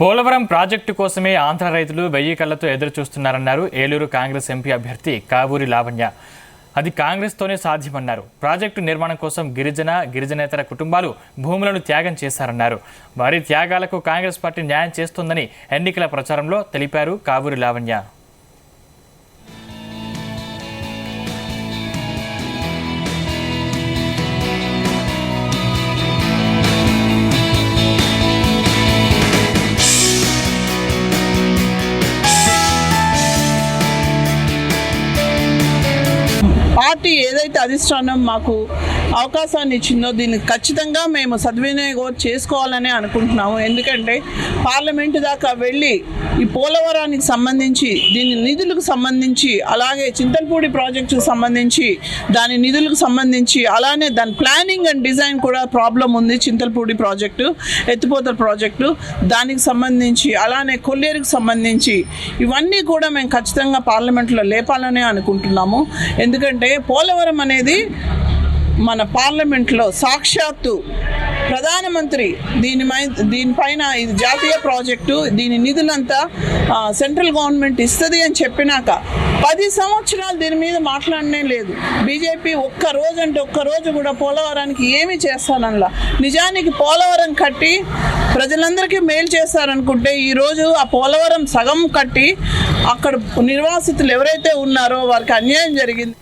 Polavaram project కోసమే ఆంధ్ర రైతులు 1000 కళ్లతో ఎదురు చూస్తున్నారన్నారు ఏలూరు కాంగ్రెస్ ఎంపీ అభ్యర్థి కావూరి లావణ్య. అది కాంగ్రెస్తోనే సాధ్యమన్నారు. ప్రాజెక్టు నిర్మాణం కోసం గిరిజనేతర కుటుంబాలు భూములను త్యాగం చేశారన్నారు. వారి త్యాగాలకు కాంగ్రెస్ పార్టీ న్యాయం చేస్తోందని ఎన్నికల ప్రచారంలో తెలిపారు కావూరి లావణ్య. పార్టీ ఏదైతే అధిష్టానం మాకు అవకాశాన్ని ఇచ్చిందో దీన్ని ఖచ్చితంగా మేము సద్వినియోగం చేసుకోవాలని అనుకుంటున్నాము. ఎందుకంటే పార్లమెంటు దాకా వెళ్ళి ఈ పోలవరానికి సంబంధించి దీని నిధులకు సంబంధించి, అలాగే చింతలపూడి ప్రాజెక్టుకు సంబంధించి దాని నిధులకు సంబంధించి, అలానే దాని ప్లానింగ్ అండ్ డిజైన్ కూడా ప్రాబ్లం ఉంది. చింతలపూడి ప్రాజెక్టు, ఎత్తిపోతల ప్రాజెక్టు దానికి సంబంధించి, అలానే కొల్లేరుకు సంబంధించి ఇవన్నీ కూడా మేము ఖచ్చితంగా పార్లమెంట్లో లేపాలని అనుకుంటున్నాము. ఎందుకంటే పోలవరం అనేది మన పార్లమెంట్లో సాక్షాత్తు ప్రధానమంత్రి దీనిపైన ఇది జాతీయ ప్రాజెక్టు, దీని నిధులంతా సెంట్రల్ గవర్నమెంట్ ఇస్తుంది అని చెప్పినాక 10 సంవత్సరాలు దీని మీద మాట్లాడనే లేదు. బీజేపీ ఒక్కరోజు కూడా పోలవరానికి ఏమి చేస్తానల్లా. నిజానికి పోలవరం కట్టి ప్రజలందరికీ మేలు చేస్తారనుకుంటే ఈరోజు ఆ పోలవరం సగం కట్టి అక్కడ నిర్వాసితులు ఎవరైతే ఉన్నారో వారికి అన్యాయం జరిగింది.